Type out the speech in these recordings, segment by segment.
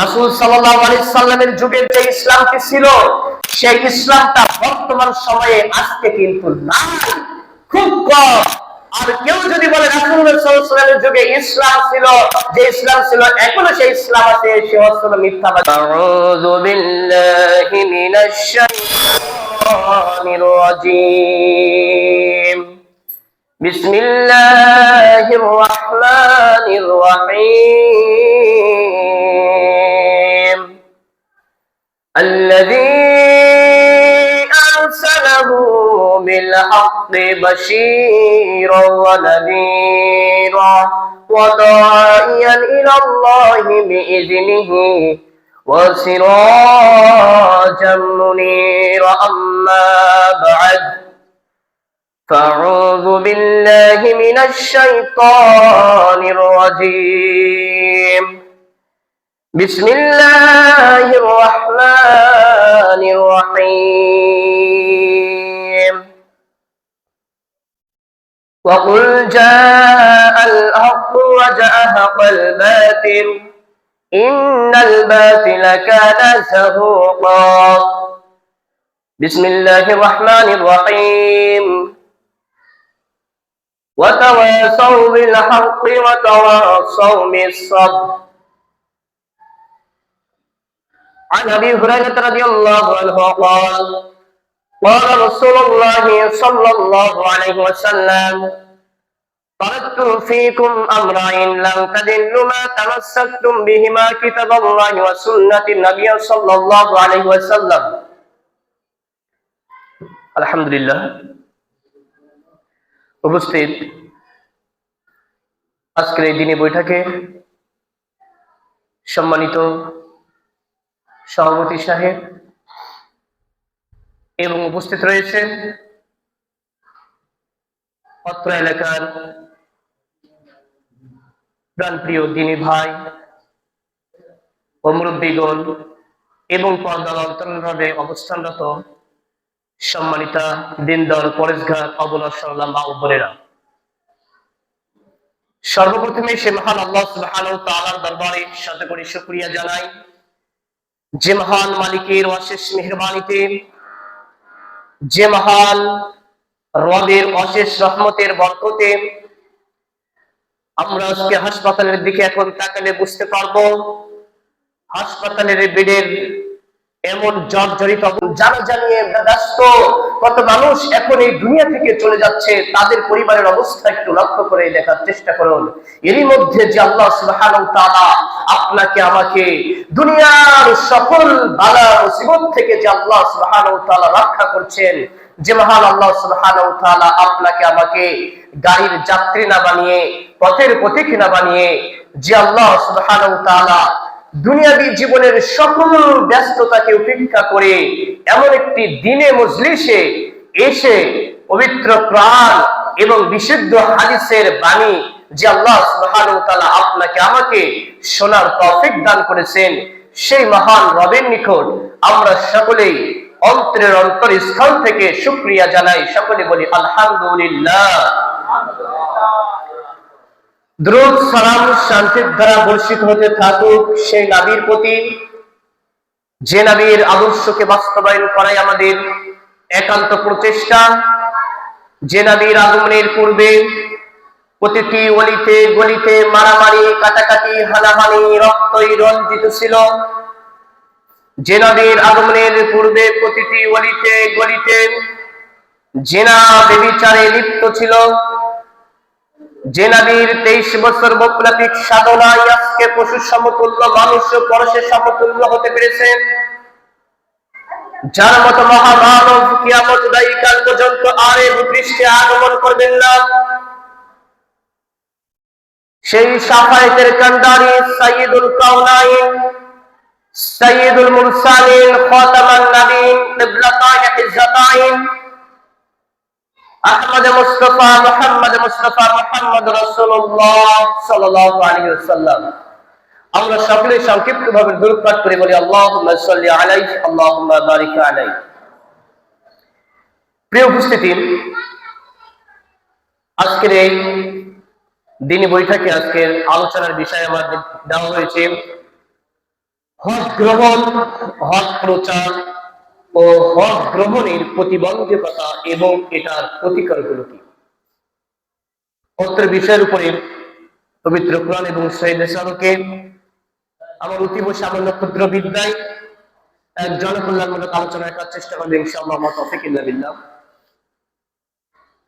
রাসূল সাল্লাল্লাহু আলাইহি সাল্লামের যুগের যে ইসলামটি ছিল সেই ইসলামটা বর্তমান সময়ে আজকে কিন্তু নাই, খুব কম। আর কেউ যদি বলে রাসূলুল্লাহ সাল্লাল্লাহু আলাইহি ওয়াসাল্লামের যুগে ইসলাম ছিল, যে ইসলাম ছিল এখনো সেই ইসলাম আছে, সে হলো মিথ্যাবাদী। আউযু বিল্লাহি মিনাশ শাইতানির রাজীম। বিসমিল্লাহির রাহমানির রাহিম। الذي أرسله بالحق بشيرا ونذيرا وداعيا إلى الله بإذنه وسراجا منيرا أما بعد فأعوذ بالله من الشيطان الرجيم. بسم الله الرحمن الرحيم. وقل جاء الحق وزهق الباطل إن الباطل كان زهوقا. بسم الله الرحمن الرحيم. وتواصوا بالحق وتواصوا بالصبر. عن أبي هريرة رضي الله عنه قال قال رسول الله صلى الله عليه وسلم تركت فيكم أمرين لن تضلوا ما تمسكتم بهما كتاب الله وسنة النبي صلى الله عليه وسلم. الحمد لله. উপস্থিত আজকের এই দিনে বৈঠকে সম্মানিত সভাপতি সাহেব এবং উপস্থিত রয়েছেন অত্র এলাকার প্রাণপ্রিয় দিনী ভাই ও মুরব্বীগণ এবং পর্দার অন্তরালে অবস্থানরত সম্মানিতা দিনদার পরেশগার অবলম্বন মা ও বোনেরা, সর্বপ্রথমে সে মহান আল্লাহ সুবহানাহু ওয়া তাআলার দরবারে শত কোটি শুকরিয়া জানাই, যে মহান মালিকের অশেষ মেহেরবানিতে, যে মহান রবের অশেষ রহমতের বরকতে আমরা আজকে হাসপাতালের দিকে এখন তাকালে বুঝতে পারবো হাসপাতালের বেডের এমন জর্জরিত জানা জানিয়ে ব্যস্ত কত মানুষ এখন এই দুনিয়া থেকে চলে যাচ্ছে। তাদের পরিবারের অবস্থা একটু লক্ষ্য করে দেখার চেষ্টা করুন। এরই মধ্যে যে আল্লাহ সুবহানাহু ওয়া তাআলা আপনাকে আমাকে দুনিয়ার সকল বালা মুসিবত থেকে যে আল্লাহ সুবহানাহু ওয়া তাআলা রক্ষা করছেন, যে মহান আল্লাহ সুবহানাহু ওয়া তাআলা আপনাকে আমাকে গাড়ির যাত্রী না বানিয়ে, পথের পথিক না বানিয়ে, যে আল্লাহ সুবহানাহু ওয়া তাআলা দুনিয়াবী জীবনের সকল ব্যস্ততাকে উপেক্ষা করে এমন একটি দিনে মজলিসে এসে পবিত্র কোরআন এবং বিশুদ্ধ হাদিসের বাণী যে আল্লাহ সুবহানাহু ওয়া তাআলা আপনাকে আমাকে শোনার তৌফিক দান করেছেন, সেই মহান রবের নিকট আমরা সকলেই অন্তরের অন্তরস্থল থেকে শুকরিয়া জানাই। সকলে বলি আলহামদুলিল্লাহ। দ্রুত সালাম শান্তির ধারা বর্ষিত হতে থাকুক সেই নবীর প্রতি, যে নবীর আদর্শকে বাস্তবায়ন করাই আমাদের একান্ত প্রচেষ্টা, যে নবীর আগমনের পূর্বে প্রতিটি অলিতে গলিতে মারামারি কাটাকাটি হানাহানি রক্তই রঞ্জিত ছিল, যে নবীর আগমনের পূর্বে প্রতিটি অলিতে গলিতে জিনা ব্যভিচারে লিপ্ত ছিল, যে নবীর 23 বছর বৈপ্লবিক সাধনায় আজকে পশু সমতুল্য মানুষ পরশের সমতুল্য হতে পেরেছেন, যার মতো মহামানব কিয়ামত দায়িকাল পর্যন্ত আর এই ভূপৃষ্ঠে আগমন করবেন না, সেই শাফায়েতের কান্ডারি সাইয়্যিদুল কাওনাইন সাইয়্যিদুল মুরসালিন খাতামান নবীন কিবলাতাইন হিজ্জাতাইন আহমদ মুস্তাফা মুহাম্মদ রাসূলুল্লাহ সাল্লাল্লাহু আলাইহি ওয়াসাল্লাম। আমরা সকলে সংক্ষিপ্তভাবে দরুদ পাঠ করে বলি আল্লাহুম্মা সাল্লি আলাইহি আল্লাহুম্মা বারিক আলাইহি। প্রিয় উপস্থিতি, আজকের এই দিনী বৈঠকে আজকের আলোচনার বিষয় আমাদের দেওয়া হয়েছে হক গ্রহণ, হক প্রচার ও হক গ্রহণের প্রতিবন্ধকতা এবং এটার প্রতিকারগুলো কি? উত্তর বিষয়ের উপরে পবিত্র কোরআন এবং সহিহ আলোকে আমার অতীব সামান্য ক্ষুদ্র বিদ্যায় এক জনকল্যাণমূলক আলোচনা করার চেষ্টা করবো ইনশাআল্লাহ। তৌফিক বিল্লাহ।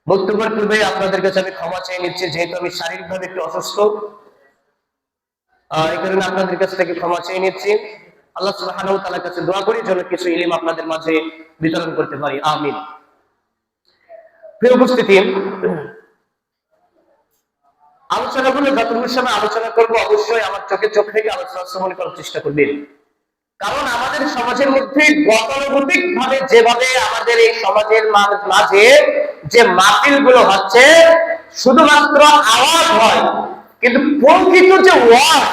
বক্তব্যের পূর্বে আপনাদের কাছে আমি ক্ষমা চেয়ে নিচ্ছি, যেহেতু আমি শারীরিকভাবে একটু অসুস্থ, এই কারণে আপনাদের কাছ থেকে ক্ষমা চেয়ে নিচ্ছি। আল্লাহ সুবহানাহু ওয়া তাআলার কাছে দোয়া করি যেন কিছু ইলম আপনাদের মাঝে বিতরণ করতে পারি, আমিন। প্রিয় উপস্থিতি, আলোচনাগুলো যতটুকু সময় আলোচনা করব অবশ্যই আমার চোখে চোখ রেখে আলোচনা শ্রবণ করার চেষ্টা করবেন, কারণ আমাদের সমাজের মধ্যে গতানুগতিক ভাবে যেভাবে আমাদের এই সমাজের মাঝে যে মাহফিল গুলো হচ্ছে শুধুমাত্র আওয়াজ হয়, কিন্তু প্রকৃত যে ওয়াজ,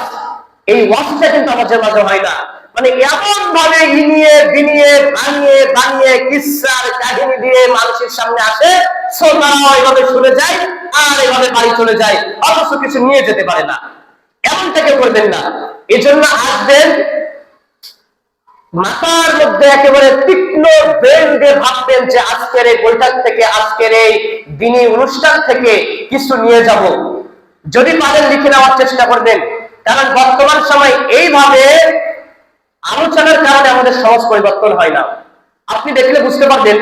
এই ওয়াজটা কিন্তু আমাদের মাঝে হয় না। মানে এমন ভাবে ইনিয়ে বিনিয়ে ভাঙিয়ে বানিয়ে কিসসার কাহিনী দিয়ে মানুষের সামনে আসে, শ্রোতারাও এভাবে শুনে যায় আর এভাবে বাড়ি চলে যায়, অথচ কিছু নিয়ে যেতে পারে না। এমনটাকে করবেন না। এজন্য আসবেন মাথার মধ্যে একেবারে তীক্ষ্ণ ব্রেন দিয়ে ভাববেন যে আজকের এই বৈঠক থেকে, আজকের এই দিনী অনুষ্ঠান থেকে কিছু নিয়ে যাব। যদি পারেন লিখে নেওয়ার চেষ্টা করবেন, কারণ বর্তমান সময় এইভাবে আলোচনার কারণে আমাদের সমাজ পরিবর্তন হয় না। আপনি দেখলে বুঝতে পারবেন,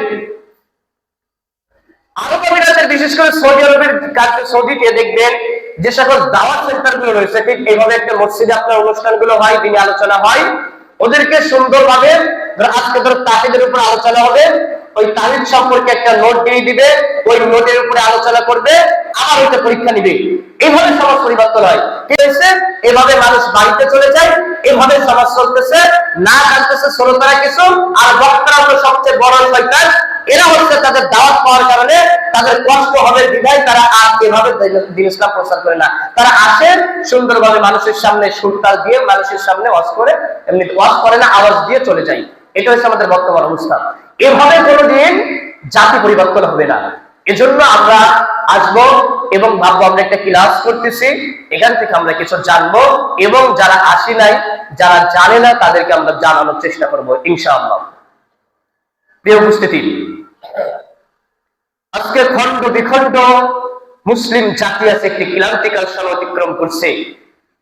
আরব আমিরাতের বিশেষ করে সৌদি আরবের সৌদিতে দেখবেন যে সকল দাওয়াত সেন্টার গুলো রয়েছে, ঠিক এইভাবে একটা মসজিদে আপনার অনুষ্ঠানগুলো হয়, দিনী আলোচনা হয়, ওদেরকে সুন্দরভাবে আজকে ধরো তাহিদের উপর আলোচনা হবে, ওই তাহিদ সম্পর্কে একটা নোট দিয়ে দিবে, ওই নোটের উপরে আলোচনা করবে, আবার ওইটা পরীক্ষা নিবে। এইভাবে সমাজ পরিবর্তন হয়। ঠিক আছে, এভাবে মানুষ বাড়িতে চলে যায়, এভাবে সমাজ চলতেছে, না জানতেছে শ্রোতারা কিছু, আর বক্তারা তো সবচেয়ে বড় শয়তান। এরা হচ্ছে তাদের দাওয়াত পাওয়ার কারণে তাদের কষ্ট হবে বিধায় তারা আর এভাবে দ্বীন ইসলাম প্রচার করে না। তারা আসে সুন্দরভাবে মানুষের সামনে সুরতাল দিয়ে মানুষের সামনে ওয়াজ করে, এমনি ওয়াজ করে না, আওয়াজ দিয়ে চলে যায়। এটা হচ্ছে আমাদের বর্তমান অবস্থা। এভাবে কোনোদিন জাতি পরিবর্তন হবে না। এজন্য আমরা আসবো এবং ভাববো আমরা একটা ক্লাস করতেছি, এখান থেকে আমরা কিছু জানবো, এবং যারা আসি নাই, যারা জানে না, তাদেরকে আমরা জানানোর চেষ্টা করবো ইনশাআল্লাহ। প্রিয় উপস্থিতি, আজকে খণ্ড বিখণ্ড মুসলিম জাতি আছে একটি ক্লান্তিকাল সময় অতিক্রম করছে।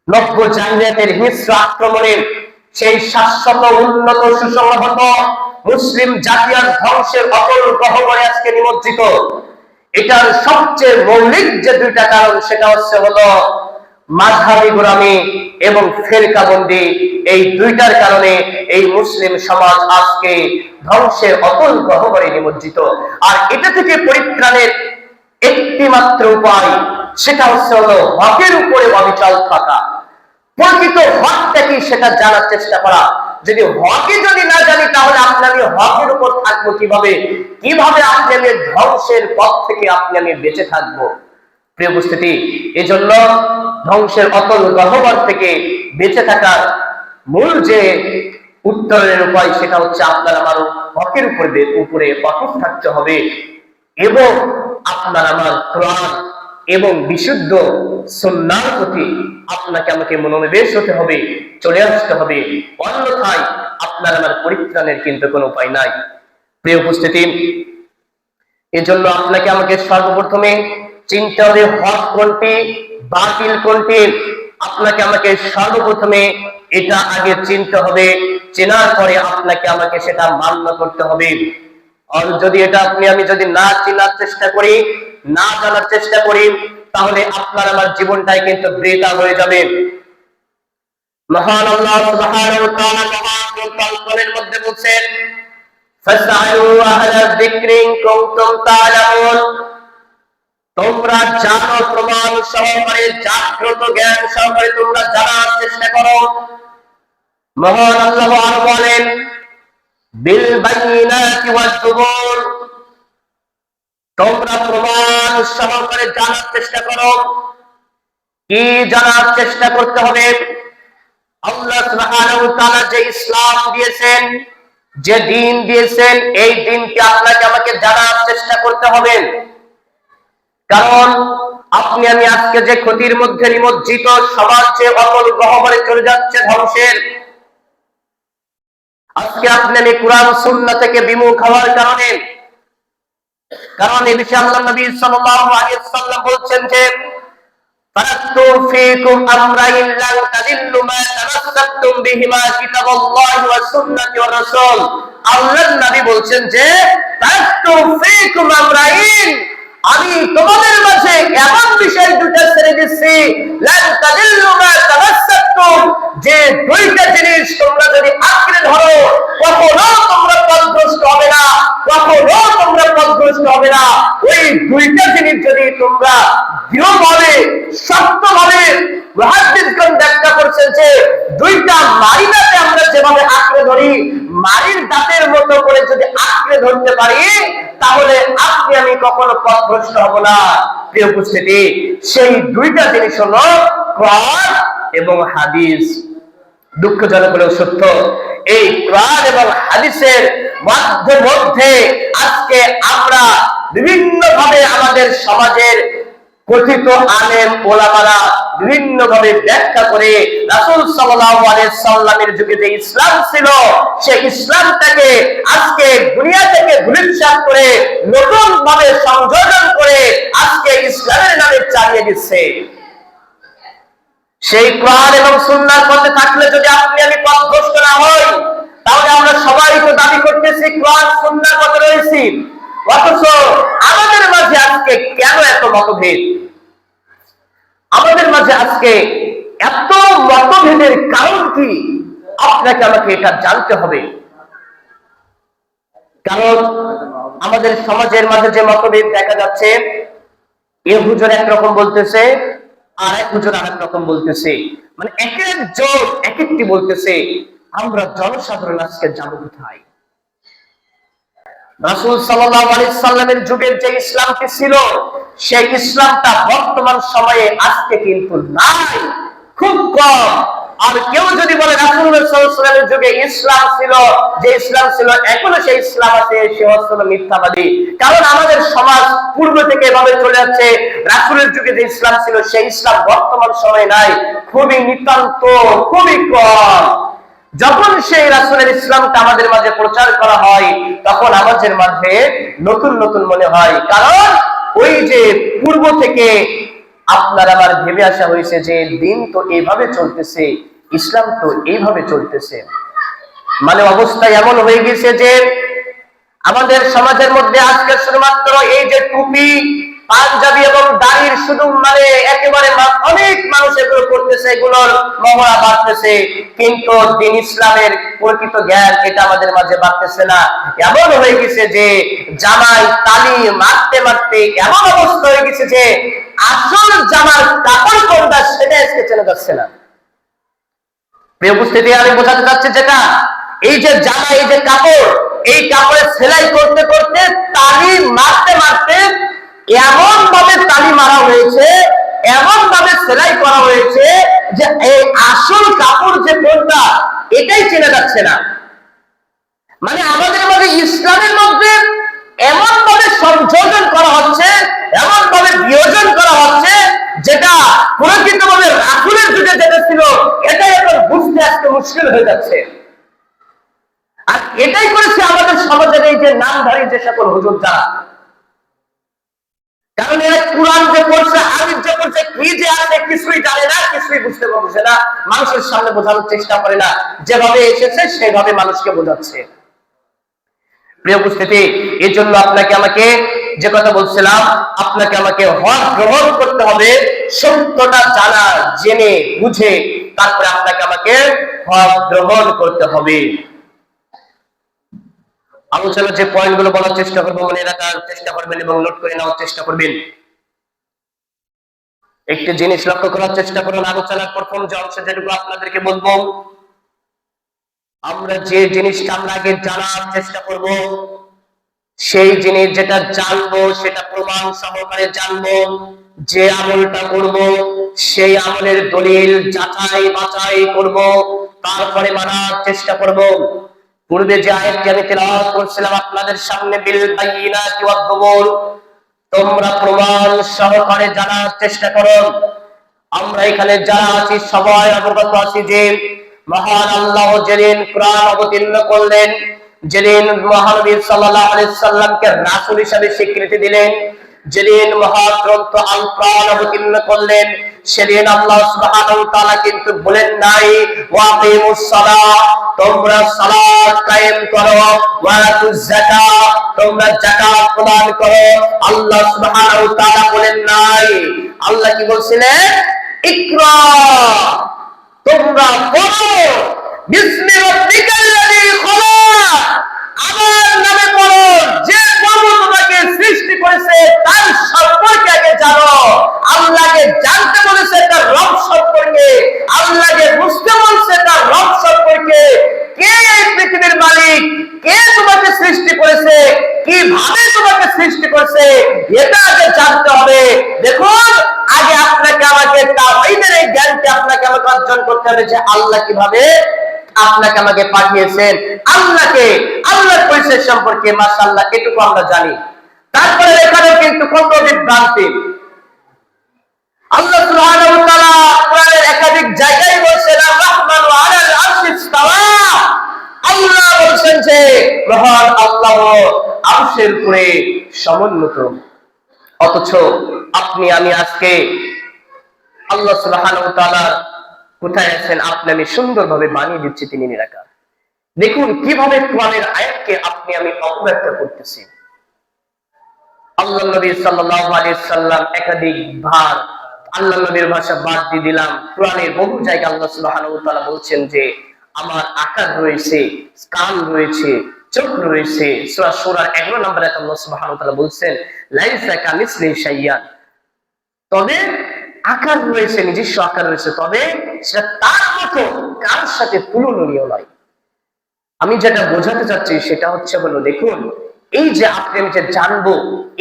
নব্য জাহিলিয়াতের হিংস্র আক্রমণের সেই শাশ্বত উন্নত সুসংহত মুসলিম জাতি আর ধ্বংসের অটল গহ্বরে আজকে নিমজ্জিত। এটার সবচেয়ে মৌলিক যে দুইটা কারণ, সেটা হলো মাযহাবী গোলামি এবং ফেরকাবন্দি। এই দুইটার কারণে এই মুসলিম সমাজ আজকে ধ্বংসের অতল গহ্বরে নিমজ্জিত। আর এটা থেকে পরিত্রাণের একটি মাত্র উপায়, সেটা হলো হকের উপরে অবিচল থাকা। প্রকৃত হকটা কি সেটা জানার চেষ্টা করা। যদি হকই যদি না জানি, তাহলে আপনি আমি হকের উপর থাকবো কিভাবে? কিভাবে আপনি আমি ধ্বংসের পথ থেকে আপনি আমি বেঁচে থাকবো? প্রিয় উপস্থিতি, এজন্য ধ্বংসের অতল গহ্বর থেকে বেঁচে থাকার মূল যে উত্তরের উপায়, সেটা হচ্ছে আপনার আমার হকের উপরে অটুট থাকতে হবে, এবং আপনার আমার কোরআন এবং বিশুদ্ধ সুন্নাহর প্রতি আপনাকে আমাকে মনোনিবেশ হতে হবে, চলে আসতে হবে। অন্যথায় আপনার আমার পরিত্রাণের কিন্তু কোনো উপায় নাই। প্রিয় উপস্থিতি, এজন্য আপনাকে আমাকে সর্বপ্রথমে চিনতে হবে হক কোনটি, বাতিল কোনটি। আপনাকে আমাকে সর্বপ্রথমে এটা আগে চিনতে হবে, চেনার পরে আপনাকে আমাকে সেটা মান্য করতে হবে। আর যদি এটা আমি যদি না চেনার চেষ্টা করি, না জানার চেষ্টা করি, তাহলে আপনার আমার জীবনটাই কিন্তু বৃথা হয়ে যাবে। মহান আল্লাহ সুবহানাহু ওয়া তাআলা মহান কোরআনের মধ্যে বলেন, ফাসআলু আহলা যিকরি ইন কুনতুম তা'লামুন, তোমরা জানো প্রমাণ সহকারে, জাগ্রত জ্ঞান সহকারে তোমরা জানার চেষ্টা করো। মহান আল্লাহ আরো বলেন, বিল বাইনাতি ওয়াজ জুবুর, তোমরা প্রমাণ সহকারে জানার চেষ্টা করো। কি জানার চেষ্টা করতে হবে? আল্লাহ সুবহানাহু ওয়া তাআলা যে ইসলাম দিয়েছেন, যে দ্বীন দিয়েছেন, এই দ্বীনকে আপনাকে আমাকে জানার চেষ্টা করতে হবে। কারণ আপনি আমি আজকে যে ক্ষতির মধ্যে নিমজ্জিত, সমাজ যে অতল গহ্বরে চলে যাচ্ছে ধ্বংসের, আজকে আপনি আমি কোরআন সুন্নাহ থেকে বিমুখ হওয়ার কারণ এই বিষয়ে আল্লাহ নবী সাল্লাল্লাহু আলাইহি ওয়াসাল্লাম বলছেন যে তারাকতু ফীকুম আমরাইন লান তাদিল্লু মা তামাসসাকতুম বিহিমা কিতাবাল্লাহি ওয়া সুন্নাতি ওয়ার রাসূল। আল্লাহর নবী বলছেন যে তারাকতু ফীকুম আমরাইন, আমি তোমাদের মাঝে এমন বিষয় দুটো ছেড়ে দিচ্ছি, লান তাদিল্লু মা তামাসসাকতুম, যে দুইটা জিনিস তোমরা যদি আঁকড়ে ধরো কখনো তোমরা পথভ্রষ্ট হবে না, কখনো তোমরা পথভ্রষ্ট হবে না। ওই দুইটা জিনিস যদি তোমরা দৃঢ়ভাবে শক্তভাবে, মুহাদ্দিসগণ ব্যাখ্যা করছেন যে দুইটা মারি দাঁতে আমরা যেভাবে আঁকড়ে ধরি, মারির দাঁতের মতো করে যদি আঁকড়ে ধরতে পারি, তাহলে আপনি আমি কখনো পথভ্রষ্ট হব না। প্রিয় উপস্থিতি, সেই দুইটা জিনিস হলো কোরআন এবং হাদিস। দুঃখজনক হলেও সত্য, এই কোরআন এবং হাদিসের মধ্যে আজকে আমরা বিভিন্ন ভাবে আমাদের সমাজের কথিত আলেম ওলামারা বিভিন্ন ভাবে ব্যাখ্যা করে রাসূল সাল্লাল্লাহু আলাইহি সাল্লামের যুগে যে ইসলাম ছিল, সেই ইসলামটাকে আজকে দুনিয়া থেকে ধূলিসাৎ করে নতুন ভাবে সংযোজন করে আজকে ইসলামের নামে চালিয়ে দিচ্ছে। সেই কোরআন এবং সুন্নাহর পথে থাকলে যদি আপনি আমি পথভ্রষ্ট না হই, তাহলে আমরা সবাই তো দাবি করতেছি কোরআন সুন্নাহর পথে রয়েছি, অথচ আমাদের মাঝে আজকে কেন এত মতভেদ? আমাদের মাঝে আজকে এত মতভেদের কারণ কি? আপনাকে আমাকে এটা জানতে হবে। কারণ আমাদের সমাজের মাঝে যে মতভেদ দেখা যাচ্ছে, এ হুজুর একরকম বলতেছে আর এক হুজুর আরেক রকম বলতেছে, মানে এক একজন এক একটি বলতেছে। আমরা জনসাধারণ আজকে যাবো কোথায়? রাসূল সাল্লাল্লাহু আলাইহি সাল্লামের যুগের যে ইসলামটি ছিল, সেই ইসলামটা বর্তমান সময়ে আজকে কিন্তু নাই, খুব কম। আর কেউ যদি বলে রাসূলুল্লাহ সাল্লাল্লাহু আলাইহি ওয়াসাল্লামের যুগে ইসলাম ছিল, যে ইসলাম ছিল এখনো সেই ইসলাম আছে, সে হলো মিথ্যাবাদী। কারণ আমাদের সমাজ পূর্ব থেকে এভাবে চলে যাচ্ছে, রাসূলের যুগে যে ইসলাম ছিল সেই ইসলাম বর্তমান সময়ে নাই, খুবই নিতান্ত, খুবই কম। যখন সেই রাসূলের ইসলামটা আমাদের মাঝে প্রচার করা হয়, তখন আমাদের মাঝে নতুন নতুন মনে হয়। কারণ ওই যে পূর্ব থেকে আপনার আবার ভেবে আসা হয়েছে যে দিন তো এইভাবে চলতেছে, ইসলাম তো এইভাবে চলতেছে। মানে অবস্থা এমন হয়ে গেছে যে আমাদের সমাজের মধ্যে আজকে শুধুমাত্র এই যে টুপি, পাঞ্জাবি এবং দাড়ির শুধু মানে একেবারে অনেক মানুষ এগুলো করতেছে, এগুলোর মহড়া বাড়তেছে, কিন্তু দিন ইসলামের প্রকৃত জ্ঞান এটা আমাদের মাঝে বাড়তেছে না। এমন হয়ে গেছে যে জামাই তালি মারতে মারতে এমন অবস্থা হয়ে গেছে যে আসল জামার কাপড় কোনটা সেটা আজকে চেনা যাচ্ছে না। প্রিয় উপস্থিতি, আমি বোঝাতে চাচ্ছি যেটা, এই যে জামা, এই যে কাপড়, এই কাপড়ে সেলাই করতে করতে তালি মারতে মারতে এমন ভাবে তালি মারা হয়েছে, এমন ভাবে সেলাই করা হয়েছে যে এই আসল কাপড় যে কোনটা এটাই চেনা যাচ্ছে না। মানে আমাদের মধ্যে ইসলামের মধ্যে এমন ভাবে সংযোজন করা হচ্ছে, এমন ভাবে বিয়োজন করা হচ্ছে, যেটা প্রকৃতভাবে রাসূলের যুগে যেটা ছিল এটাই এখন বুঝতে আজকে মুশকিল হয়ে যাচ্ছে। আর এটাই করেছে আমাদের সমাজের এই যে নামধারী যে সকল হুজুর যারা, কারণ এরা কোরআন যে পড়ছে, হাদিস যে পড়ছে, কি যে আছে কিছুই জানে না, কিছুই বুঝতে পারছে না, মানুষের সামনে বোঝানোর চেষ্টা করে না, যেভাবে এসেছে সেভাবে মানুষকে বোঝাচ্ছে। প্রিয় উপস্থিতি, এই জন্য আপনাকে আমাকে যে কথা বলছিলাম, আপনাকে আমাকে হক গ্রহণ করতে হবে, সত্যটা জানা জেনে বুঝে তারপরে আপনাকে আমাকে হক গ্রহণ করতে হবে। আলোচনার যে পয়েন্টগুলো বলার চেষ্টা করবো মনে রাখার চেষ্টা করবেন এবং নোট করে নেওয়ার চেষ্টা করবেন। একটি জিনিস লক্ষ্য করার চেষ্টা করুন, আলোচনার প্রথম যে অংশ যেটুকু আপনাদেরকে বলবো, আমরা যে জিনিসটা আমরা আগে জানার চেষ্টা করব, সেই জিনিস যেটা জানবো সেটা প্রমাণ সহকারে জানবো। যে আমলটা করব সেই আমলের দলিল যাচাই বাছাই করব, তারপরে মানার চেষ্টা করব। পূর্বে যে আয়াতটি আমি তেলাওয়াত করছিলাম আপনাদের সামনে, বিল বায়িনাতি ওয়াদ যুবুর, তোমরা প্রমাণ সহকারে জানার চেষ্টা করো। আমরা এখানে যারা আছি সবাই অবগত আছি যে মহান আল্লাহ যেদিন কোরআন অবতীর্ণ করলেন, যেদিন মহানবী সাল্লাল্লাহু আলাইহি সাল্লামকে রাসূল হিসেবে স্বীকৃতি দিলেন, যেদিন মহাগ্রন্থ আল কোরআন অবতীর্ণ করলেন, সেদিন আল্লাহ সুবহানাহু ওয়া তাআলা কিন্তু বলেন নাই ওয়াকিমুস সালাহ, তোমরা সালাত কায়েম করো, ওয়াতুজ যাকাত, তোমরা যাকাত প্রদান করো। আল্লাহ সুবহানাহু ওয়া তাআলা বলেন নাই। আল্লাহ কি বলছিলেন? ইকরা, তোমরা পড়ো, বিসমি রাব্বিকাল্লাযী খলাক, আমার নামে পড়ো, যে প্রভু তোমাকে সৃষ্টি করেছে তার সম্পর্কে আগে জানো। আল্লাহকে জানতে বলেছে তার রব সম্পর্কে, আল্লাহকে বুঝতে বলছে তার রব সম্পর্কে। কে এই পৃথিবীর মালিক, কে তোমাকে সৃষ্টি করেছে, কিভাবে তোমাকে সৃষ্টি করেছে, এটা আগে জানতে হবে। দেখুন, আগে আপনাকে আমাকে তাওহীদের এই জ্ঞানকে আপনাকে আমাকে অর্জন করতে হবে যে আল্লাহ কিভাবে আপনাকে আমাকে পাঠিয়েছেন, আল্লাহর পরিচয় সম্পর্কে মাশাআল্লাহ এটুকু আমরা জানি। তারপরে এখানে কিন্তু কত বিভ্রান্তি। আল্লাহ সুবহানাহু ওয়া তাআলা কোরআনের একাধিক জায়গায় বলেছেন আর-রাহমানু আলাল আরশি ইসতাওয়া, আল্লাহ বলেছেন যে মহান আল্লাহ আরশের উপরে সমুন্নত। অথচ আপনি আমি আজকে আল্লাহ সুবহানাহু ওয়া তাআলা কোথায় আছেন আপনি আমি সুন্দরভাবে বানিয়ে দিচ্ছি তিনি নিরাকার। দেখুন কিভাবে কোরআনের আয়াতকে আপনি আমি অপব্যাখ্যা করতেছি। আল্লাহ নবী সাল্লাল্লাহু আলাইহি সাল্লাম একাধিকবার আল্লাহ নবীর ভাষা বাদ দিয়ে দিলাম, কোরআনের বহু জায়গায় আল্লাহ সুবহানাহু ওয়া তাআলা বলছেন যে আমার আকার রয়েছে, কান রয়েছে, চোখ রয়েছে। সূরা শূরার 11 নম্বরে আল্লাহ সুবহানাহু ওয়া তাআলা বলছেন লাইসা কামিসলিহি শাইয়ান, তবে আকার রয়েছে, নিজস্ব আকার রয়েছে, তবে সেটা তার মতো কার সাথে তুলনীয় নয়। আমি যেটা বোঝাতে চাচ্ছি সেটা হচ্ছে হলো, দেখুন এই যে আপনি আমি যে জানবো,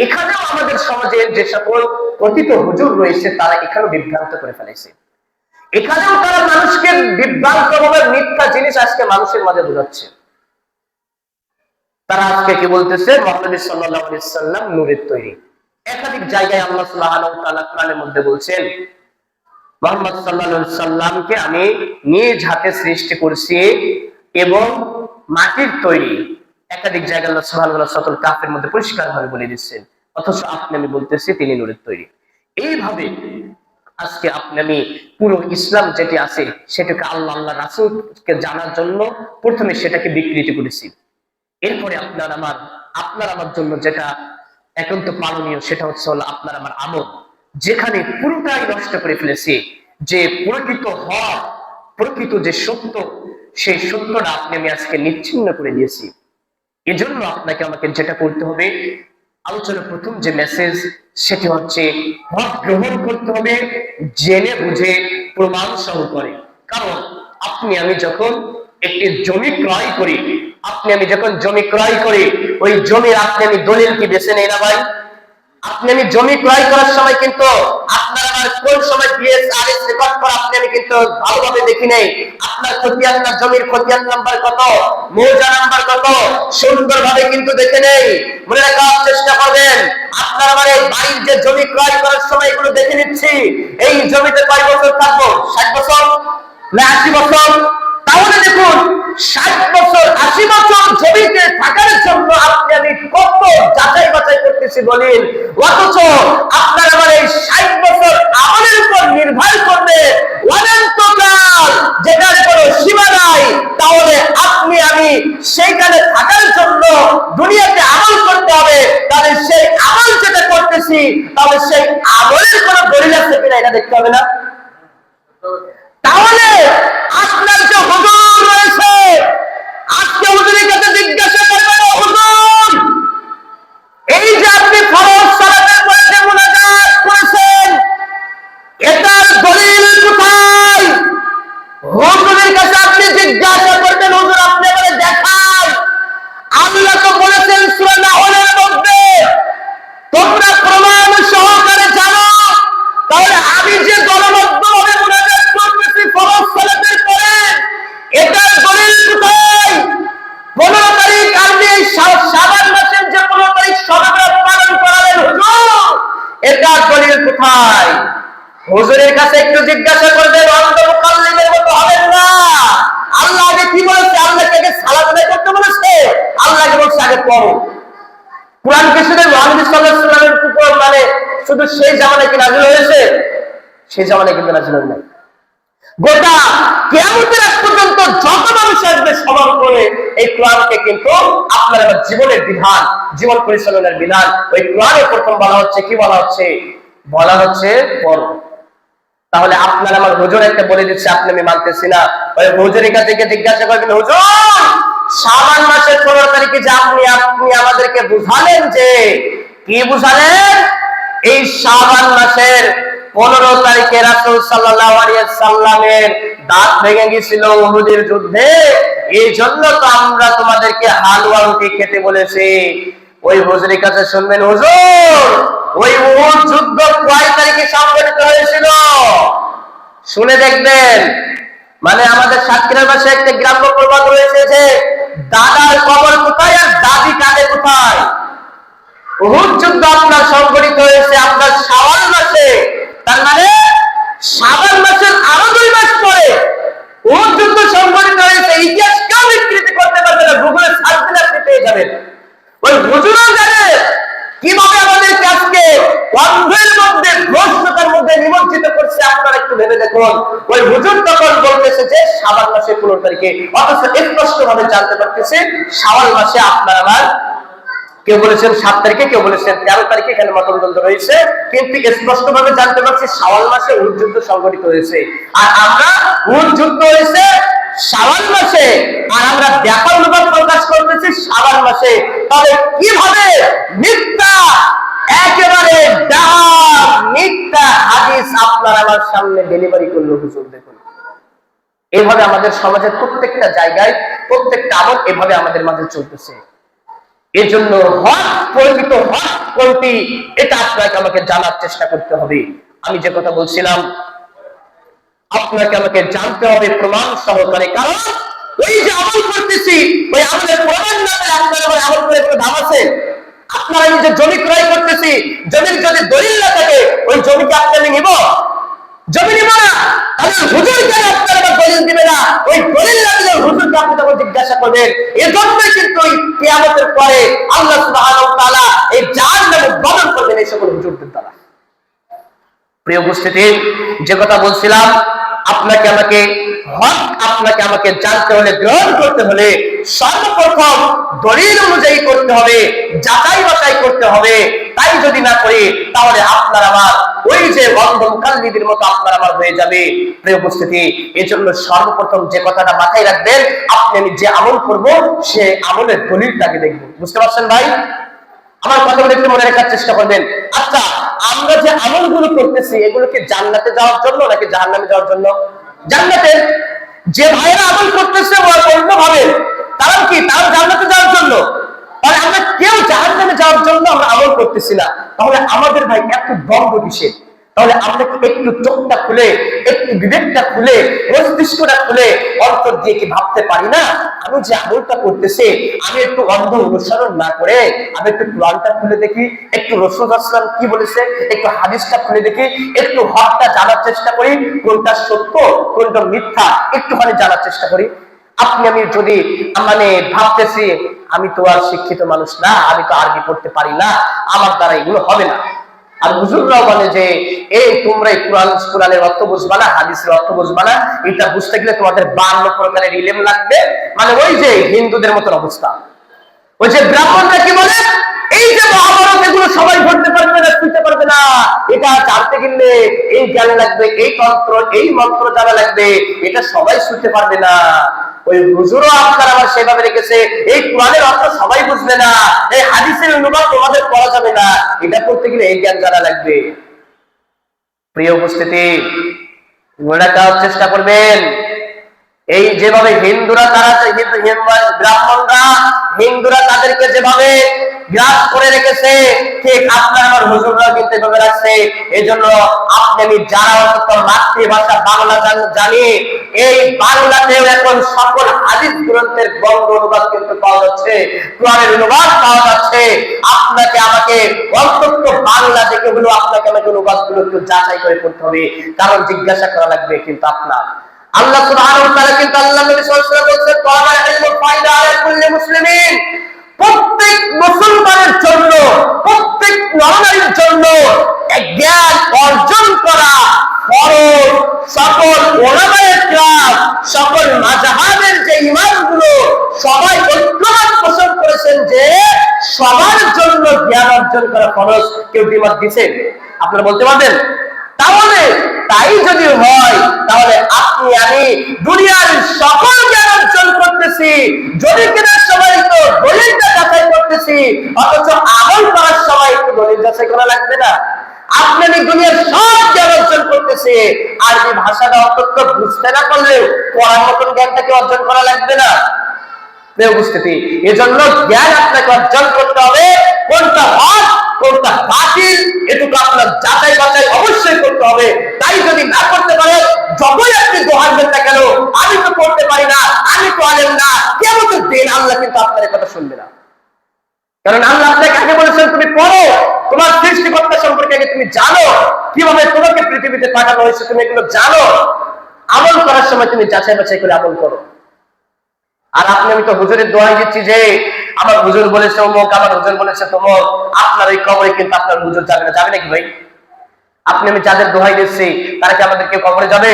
এখানেও আমাদের সমাজের যে সকল কথিত হুজুর রয়েছে তারা এখানেও বিভ্রান্ত করে ফেলেছে। এখানেও তারা মানুষকে বিভ্রান্ত ভাবে মিথ্যা জিনিস আজকে মানুষের মাঝে বোঝাচ্ছে। তারা আজকে কি বলতেছে মুহাম্মদ সাল্লাল্লাহু আলাইহি সাল্লাম নূরের তৈরি। একাধিক জায়গায় আল্লাহ সুবহানাহু ওয়া তাআলা কোরআনের মধ্যে বলছেন মুহাম্মদ সাল্লাল্লাহু আলাইহি সাল্লামকে আমি নিজ হাতে সৃষ্টি করেছি এবং মাটির তৈরি। একাধিক জায়গায় আল্লাহ সুবহানাহু ওয়া তাআলা সূরাতুল কাহফের মধ্যে পরিষ্কারভাবে বলে দিচ্ছেন, অথচ আপনি আমি বলতেছি তিনি নূরের তৈরি। এইভাবে আজকে আপনি আমি পুরো ইসলাম যেটি আছে সেটাকে আল্লাহ রাসূলকে জানার জন্য প্রথমে সেটাকে বিকৃতি করেছি। এরপরে আপনার আমার জন্য যেটা একান্ত পালনীয় সেটা হচ্ছে হলো আপনার আমার আমল, যেখানে পুরোটাই নষ্ট করে ফেলেছে। যে প্রকৃত যে সত্য, সেই সত্যটা আপনি আমি আজকে নিচ্ছিন্ন করে দিয়েছি। এজন্য আপনাকে আমাকে যেটা করতে হবে, আলোচনার প্রথম যে মেসেজ সেটি হচ্ছে হক গ্রহণ করতে হবে, জেনে বুঝে প্রমাণ সহকারে। কারণ আপনি আমি যখন একটি জমি ক্রয় করি, ওই জমির আপনি আমি দলিল কি বেছে নেই না ভাই? আপনি আমি জমি ক্রয় করার সময় কিন্তু আপনার আমার কোন সময় বিএসআরএস রেকর্ড করা আপনি আমি কিন্তু ভালোভাবে দেখি নাই। আপনার খতিয়ান না জমির খতিয়ান নাম্বার কত, মৌজা নাম্বার কত, সুন্দরভাবে কিন্তু দেখে নেই। মনে রাখার চেষ্টা করবেন, আপনার আমার এই বাড়ির যে জমি ক্রয় করার সময় এগুলো দেখে নিচ্ছি, এই জমিতে কয় বছর থাকবো, 60 বছর না 80 বছর? তাহলে দেখুন 60 বছর 80 বছর জমিতে থাকার জন্য আপনি আমি কত যাচাই বাছাই করতেছি বলেন, অথচ আপনার আমার এই 60 বছর আমলের উপর নির্ভর করবে অনন্তকাল, যেটার কোনো সীমা নাই। তাহলে আপনি আমি সেইখানে থাকার জন্য দুনিয়াতে আমল করতে হবে। তাহলে সেই আমল যেটা করতেছি, তাহলে সেই আমলের কোনো দলিল আছে কিনা এটা দেখতে হবে না? তাহলে আপনার যে হুজুর রয়েছে, আজকে হুজুরের কাছে জিজ্ঞাসা করবেন, হুজুর এই যে আপনি ফরজ সালাতের পরে যে মুনাজাত করেছেন, এটার দলিল কোথায়? হুজুরের কাছে আপনি জিজ্ঞাসা করবেন, হুজুর আপনি আমাকে দেখান। আল্লাহ তো বলেছেন সূরা নাহলের মধ্যে, তোমরা প্রমাণ সহকারে জানো। তাহলে আমি যে দলবদ্ধভাবে মুনাজাত করতেছি ফরজ সালাতের পরে, এটার দলিল কোথায়? 15 তারিখ আপনি এই শাবান মাসের যে 15 তারিখ শবে বরাত পালন করালেন, হুজুর এটার দলিল কোথায়? হুজুরের কাছে একটু জিজ্ঞাসা করবেন, অন্ধ মুকাল্লিমের মতো হবেন না। আল্লাহকে বলছে আগে পড়ো। কোরআন কি শুধু মুহাম্মদ সাল্লাল্লাহু আলাইহি ওয়াসাল্লামের উপর মানে শুধু সেই জামানায় কি নাযিল হয়েছে? সেই জামানায় কিন্তু নাযিল হয় নাই। গোটা কিয়ামতের আগ পর্যন্ত যত মানুষ আসবে সবার উপরে এই কোরআনকে কিন্তু আপনার আমার জীবনের বিধান, জীবন পরিচালনার বিধান ওই কোরআনে প্রথম বলা হচ্ছে। কি বলা হচ্ছে? বলা হচ্ছে পড়ো। তাহলে আপনার আমার হুজুর একটা বলে দিচ্ছে, আপনি আমি মানতেছি না, ওই হুজুরের কাছে জিজ্ঞাসা করবেন, হুজুর শাবান মাসের 15 তারিখে যে আপনি আমাদেরকে বুঝালেন, যে কি বুঝালেন? এই শাবান মাসের 15 তারিখে রাসূল সাল্লাল্লাহু আলাইহি সাল্লামের দাঁত ভেঙে গিয়েছিল উহুদের যুদ্ধে, এই জন্য তো আমরা তোমাদেরকে হালুয়া রুটি খেতে বলেছি। ওই হুজুরের কাছে শুনবেন, হুজুর ওই উহুদ যুদ্ধ কয় তারিখে সংঘটিত হয়েছিল? শুনে দেখবেন। মানে আমাদের সাতক্ষীরার পাশে একটা গ্রাম্য প্রবাদ রয়েছে যে দাদার কবর কোথায় আর দাদি কাঁদে কোথায়। উহুদ যুদ্ধ আপনার সংঘটিত হয়েছে আপনার শাওয়াল মাসে, তার মানে শাবান মাসের আরো 2 মাস পরে উহুদ যুদ্ধ সংঘটিত হয়েছে। ইতিহাস কেউ বিকৃতি করতে পারবে না, গুগলে সার্চ দিলে আপনি পেয়ে যাবেন। ওই হুজুরও জানে কিভাবে আমাদের কাজকে অন্ধের মধ্যে ভ্রষ্টতার মধ্যে নিমজ্জিত করছে। আপনারা একটু ভেবে দেখুন, ওই হুজুর তখন বলতেছে যে শাবান মাসের 15 তারিখে, অথচ স্পষ্ট ভাবে জানতে পারতেছে শাওয়াল মাসে আপনার আমার, কেউ বলেছেন 7 তারিখে, কেউ বলেছেন 13 তারিখে, এখানে মতদ্বন্দ্ব রয়েছে, কিন্তু স্পষ্ট ভাবে জানতে পারছি শাওয়াল মাসে উহুদ যুদ্ধ সংঘটিত হয়েছে। আর আমরা উহুদ যুদ্ধ হয়েছে শাওয়াল মাসে, আর আমরা ব্যাপার অনুভব প্রকাশ করতেছি শাবান মাসে। তবে কিভাবে মিথ্যা, একেবারে মিথ্যা হাদিস আপনার আমার সামনে ডেলিভারি করলো হুজুর। দেখুন, এইভাবে আমাদের সমাজের প্রত্যেকটা জায়গায় প্রত্যেকটা আমল এভাবে আমাদের মাঝে চলতেছে। এর জন্য হক, প্রকৃত হক কোনটি, এটা আপনাকে আমাকে জানার চেষ্টা করতে হবে। আমি যে কথা বলছিলাম, আপনাকে আমাকে জানতে হবে প্রমাণ সহকারে। কারণ ওই যে আমল করতেছি, ওই আমলের প্রমাণ না পেলে আপনার আমার আমল করে কোনো দাম আছে? আপনারা এই যে জমি ক্রয় করতেছি, জমির যদি দলিল না থাকে, ওই জমিকে আপনি আমি নিব? জমি নিব না। তাহলে হুজুর কেন আপনার আমার দলিল দিবে না? ওই দলিল না দিলে হুজুরকে আপনি তখন জিজ্ঞাসা করবেন। এজন্যই কিন্তু ওই কিয়ামতের পরে আল্লাহ সুবহানাহু ওয়া তাআলা এই জাহান্নামে বদল করবেন এই সকল হুজুরদের দ্বারা। প্রিয় উপস্থিতি, যে কথা বলছিলাম, আপনাকে আমাকে হক, আপনাকে আমাকে জানতে হলে, গ্রহণ করতে হলে সর্বপ্রথম দলিল অনুযায়ী করতে হবে, যাচাই বাছাই করতে হবে। তাই যদি না করি তাহলে আপনার আমার ওই যে অন্ধ মুকাল্লিদের মতো আপনার আমার হয়ে যাবে। প্রিয় উপস্থিতি, এই জন্য সর্বপ্রথম যে কথাটা মাথায় রাখবেন, আপনি আমি যে আমল করব সে আমলের দলিলটাকে দেখব। বুঝতে পারছেন ভাই? আমার কথাগুলো একটু মনে রাখার চেষ্টা করবেন। আচ্ছা, আমরা যে আমলগুলো করতেছি এগুলো কি জান্নাতে যাওয়ার জন্য নাকি জাহান্নামে যাওয়ার জন্য? জান্নাতে। যে ভাইরা আমল করতেছে ওরা অন্য ভাবে, তারা কি, তারা জান্নাতে যাওয়ার জন্য। তাহলে আমরা কেউ জাহান্নামে যাওয়ার জন্য আমরা আমল করতেছি না। তাহলে আমাদের ভাই এত দ্বন্দ্ব কিসের? তাহলে আমরা একটু চোখটা খুলে, একটু বিবেকটা খুলে, মস্তিষ্কটা খুলে অন্তর দিয়ে কি ভাবতে পারি না, আমি যে আমলটা করতেছি আমি একটু অন্ধ অনুসরণ না করে আমি একটু কোরআনটা খুলে দেখি, একটু রাসূল সাল্লাল্লাহু আলাইহি ওয়াসাল্লাম কি বলেছে, একটু হাদিসটা খুলে দেখি, একটু হকটা জানার চেষ্টা করি, কোনটা সত্য কোনটা মিথ্যা একটুখানি জানার চেষ্টা করি। আপনি আমি যদি মানে ভাবতেছি আমি তো আর শিক্ষিত মানুষ না, আমি তো আরবি পড়তে পারি না, আমার দ্বারা এগুলো হবে না। আর হুজুররাও বলে যে এই তোমরা কোরআনের অর্থ বুঝবা না, হাদিসের অর্থ বুঝবা না, এটা বুঝতে গেলে তোমাদের 52 প্রকারের ইলম লাগবে। মানে ওই যে হিন্দুদের মতন অবস্থা। ওই যে ব্রাহ্মণরা কি বলে, এই যে মহাভারত এগুলো সবাই পড়তে পারবে না, শুনতে পারবে না, এটা জানতে গেলে এই জ্ঞান লাগবে, এই তন্ত্র এই মন্ত্র জানা লাগবে, এটা সবাই শুনতে পারবে না। ওই হুজুরও আপনার আবার সেভাবে রেখেছে, এই কোরআনের অর্থ সবাই বুঝবে না, এই হাদিসের অনুবাদ তোমাদের পড়া যাবে না, এটা করতে গেলে এই জ্ঞান জানা লাগবে। প্রিয় উপস্থিতি, মনে রাখার চেষ্টা করবেন। এই যেভাবে হিন্দুরা, তারা ব্রাহ্মণরা হিন্দুরা তাদেরকে যেভাবে গ্রাস করে রেখেছে, ঠিক আপনার আমার হুজুররা কিন্তু এভাবে রাখছে। এই জন্য আপনি আমি যারা অন্তত মাতৃভাষা বাংলা জানি, এই বাংলাতেও এখন সকল হাদিস গ্রন্থের বঙ্গ অনুবাদ কিন্তু পাওয়া যাচ্ছে, কোরআনের অনুবাদ পাওয়া যাচ্ছে। আপনাকে আমাকে অন্তত বাংলা থেকে হলো আপনাকে আমাকে অনুবাদগুলো একটু যাচাই করে করতে হবে, কারণ জিজ্ঞাসা করা লাগবে কিন্তু আপনার। আল্লাহ সুবহানাহু ওয়া তাআলা কিন্তু আল্লাহ নবী সাল্লাল্লাহু আলাইহি ওয়াসাল্লাম বলেছেন, তাআলা ইলমুল ফায়দা আলা কুল্লি মুসলিমিন, জ্ঞান অর্জন করা ফরজ, কেউ দ্বিমত দিচ্ছেন? আপনারা বলতে পারবেন? তাহলে তাই যদি হয়, তাহলে আপনি আমি দুনিয়ার সকল জ্ঞান অর্জন করতেছি, যদি কেনার সময় তো দলিলটা যাচাই করতেছি, অথচ আমল করার সময় একটু দলিল যাচাই করা লাগবে না? আপনি দুনিয়ার সব জ্ঞান অর্জন করতেছে, আরবি ভাষাটা অন্তত বুঝতে না পারলেও পড়ার মতন জ্ঞানটাকে অর্জন করা লাগবে না? উপস্থিতি, এজন্য জ্ঞান আপনাকে অর্জন করতে হবে, কোনটা হক কোনটা বাতিল এটুকু আপনার যাচাই বাছাই অবশ্যই করতে হবে। তাই যদি না করতে পারে, যতই আপনি দোহাবেন না কেন, আমি তো করতে পারি না, আমি তো আলেম না, কেমন দিন আল্লাহ কিন্তু আপনার কথা শুনবে না। কারণ আল্লাহ আপনাকে আগে বলেছেন তুমি পড়ো, তোমার সৃষ্টিকর্তা সম্পর্কে আগে তুমি জানো, কিভাবে তোমাকে পৃথিবীতে পাঠানো হয়েছে তুমি এগুলো জানো, আমল করার সময় তুমি যাচাই বাছাই করে আমল করো। আর আপনি আমি তো হুজুরের দোহাই দিচ্ছি যে আমার হুজুর বলেছে অমুক, আমার হুজুর বলেছে তমুক, আপনার ওই কবরে কিন্তু আপনার হুজুর যাবে না। যাবে নাকি ভাই? আপনি আমি যাদের দোহাই দিচ্ছি তারা কি আমাদেরকে কবরে যাবে?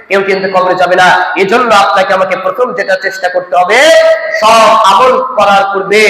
কেউ কিন্তু কবরে যাবে না। এজন্য আপনাকে আমাকে প্রথম যেটা চেষ্টা করতে হবে, সব আমল করার পূর্বে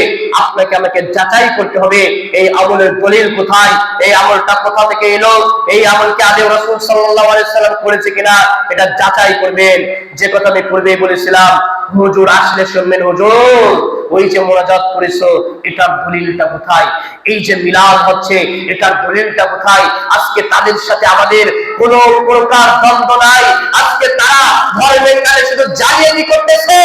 আপনাকে আমাকে যাচাই করতে হবে এই আমলের দলিল কোথায়, এই আমলটা কোথা থেকে এলো, এই আমলকে আদৌ রাসূল সাল্লাল্লাহু আলাইহি সাল্লাম করেছে কিনা এটা যাচাই করবেন। যে কথা আমি পূর্বেই বলেছিলাম, হুজুর আসলে শুনবেন, হুজুর ওই যে মোনাজাত করেছো এটার দলিলটা কোথায়, এই যে মিলাদ হচ্ছে এটার দলিলটা কোথায়? আজকে তাদের সাথে আমাদের কোনো প্রকার দ্বন্দ্ব নাই, আজকে তারা ধর্মের নামে শুধু জালিয়াতি করতেছে,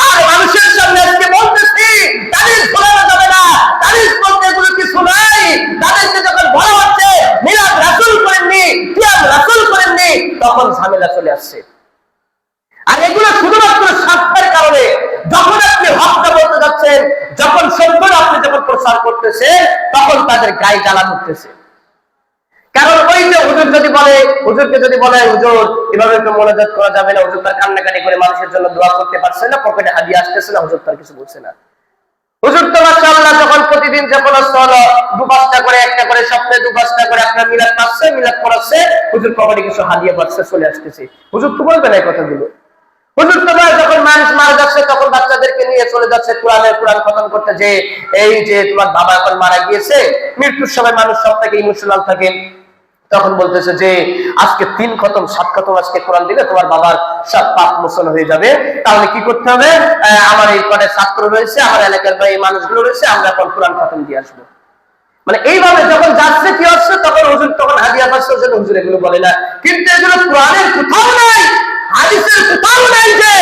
আর মানুষের সামনে আজকে বলতেছি তাদের শোনানো যাবে না, তাদের বলতে এগুলো কিছু নাই। তাদেরকে যখন বলা হচ্ছে মিলাদ রাসূল করেননি, কিয়াম রাসূল করেননি, তখন ঝামেলা চলে আসছে। আর এগুলো শুধুমাত্র স্বার্থের কারণে। যখন আপনি হকটা বলতে যাচ্ছেন, যখন সত্যটা আপনি যখন প্রচার করতেছেন, তখন তাদের গায়ে জ্বালা উঠতেছে। কারণ ওই যে হুজুর যদি বলে, হুজুরকে যদি বলে হুজুর এভাবে তো মোনাজাত করা যাবে না, হুজুর তার কান্নাকাটি করে মানুষের জন্য দোয়া করতে পারছে না, পকেটে হাদিয়া আসতেছে না, হুজুর তার কিছু বলছে না। হুজুর তো মাশাআল্লাহ যখন প্রতিদিন যখন হলো 2-5টা করে, একটা করে সপ্তাহে 2-5টা করে আপনার মিলাদ পাচ্ছে, মিলাদ পড়াচ্ছে, হুজুর পকেটে কিছু হাদিয়া পাচ্ছে, চলে আসতেছে। হুজুর তো বলবে না এই কথাগুলো। হুজুর তো যখন মানুষ মারা যাচ্ছে তখন বাচ্চাদেরকে নিয়ে চলে যাচ্ছে কোরআন খতম করতে, যে এই যে তোমার বাবা এখন মারা গিয়েছে, মৃত্যুর সময় মানুষ সব থেকে ইমোশনাল থাকে, তখন বলতেছে যে আজকে 3 খতম 7 খতম আজকে কোরআন দিলে তোমার বাবার সব পাপ মোচন হয়ে যাবে। তাহলে কি করতে হবে? আমার এই কটা ছাত্র রয়েছে, আমার এলাকার বা এই মানুষগুলো রয়েছে, আমরা এখন কোরআন খতম দিয়ে আসবো। মানে এইভাবে যখন যাচ্ছে কি হচ্ছে, তখন হুজুর তখন হাদিয়া পাচ্ছে, হুজুর এগুলো বলে না। কিন্তু এগুলো কোরআনের কোথাও নাই, হাদিসের কোথাও নাই যে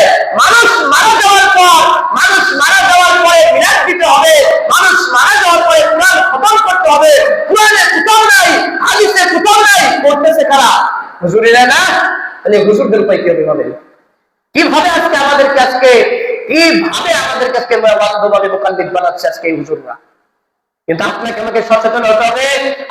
মানুষ মারা যাওয়ার পরে মিলাদ দিতে হবে, মানুষ মারা যাওয়ার পরে কোরআন খতম করতে হবে। কোরআনে কোথাও নাই, হাদিসে কোথাও নাই। করতেছে কারা? হুজুরেরা না? তাহলে হুজুরদের উপায় কি হবে? কিভাবে আজকে আমাদেরকে বাধ্যভাবে মুকাল্লিদ বানাচ্ছে আজকে এই হুজুররা? কিন্তু আপনাকে আমাকে সচেতন হতে হবে,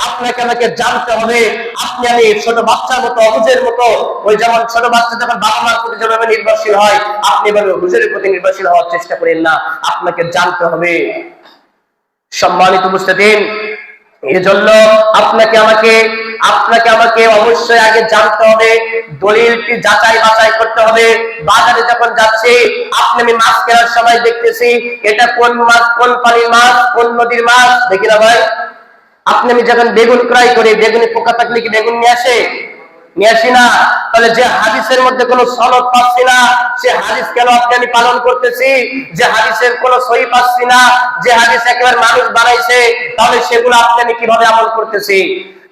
আপনাকে আমাকে জানতে হবে। আপনি আমি ছোট বাচ্চার মতো, অবুঝের মতো, ওই যেমন ছোট বাচ্চা যখন বাবা মার প্রতি যেভাবে নির্ভরশীল হয়, আপনি এভাবে হুজুরের প্রতি নির্ভরশীল হওয়ার চেষ্টা করেন না। আপনাকে জানতে হবে। সম্মানিত উপস্থিতিন, এজন্য আপনাকে আমাকে অবশ্যই আগে জানতে হবে, দলিলটি যাচাই বাছাই করতে হবে। বাজারে যখন যাচ্ছি, আপনি আমি মাছ কেনার সময় দেখতেছি এটা কোন মাছ, কোন পানির মাছ, কোন নদীর মাছ, দেখি না ভাই? আপনি আমি যখন বেগুন ক্রয় করি, বেগুনে পোকা থাকলে কি বেগুন নিয়ে আসি না? তাহলে যে হাদিসের মধ্যে কোনো সনদ পাচ্ছি না, সে হাদিস কেন আমি পালন করতেছি? যে হাদিসের কোনো সহি পাচ্ছি না, যে হাদিস একেবারে মানুষ বানাইছে, তাহলে সেগুলো আমি কিভাবে আমল করতেছি?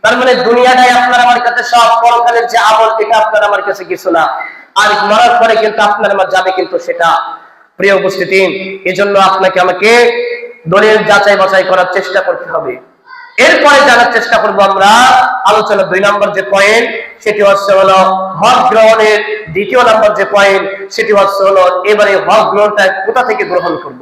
তার মানে দুনিয়াটাই আপনার আমার কাছে সব, পরকালের যে আমল এটা আপনার আমার কাছে কিছু না। আর মরার পরে কিন্তু আপনার আমার যাবে কিন্তু সেটা। প্রিয় উপস্থিতি, এজন্য আপনাকে আমাকে দলিল যাচাই বাছাই করার চেষ্টা করতে হবে। এরপরে জানার চেষ্টা করবো আমরা আলোচনা 2 নম্বর যে পয়েন্ট, সেটি হচ্ছে হলো হক গ্রহণের 2য় নম্বর যে পয়েন্ট, সেটি হচ্ছে হলো এবারে হক গ্রহণটা কোথা থেকে গ্রহণ করব।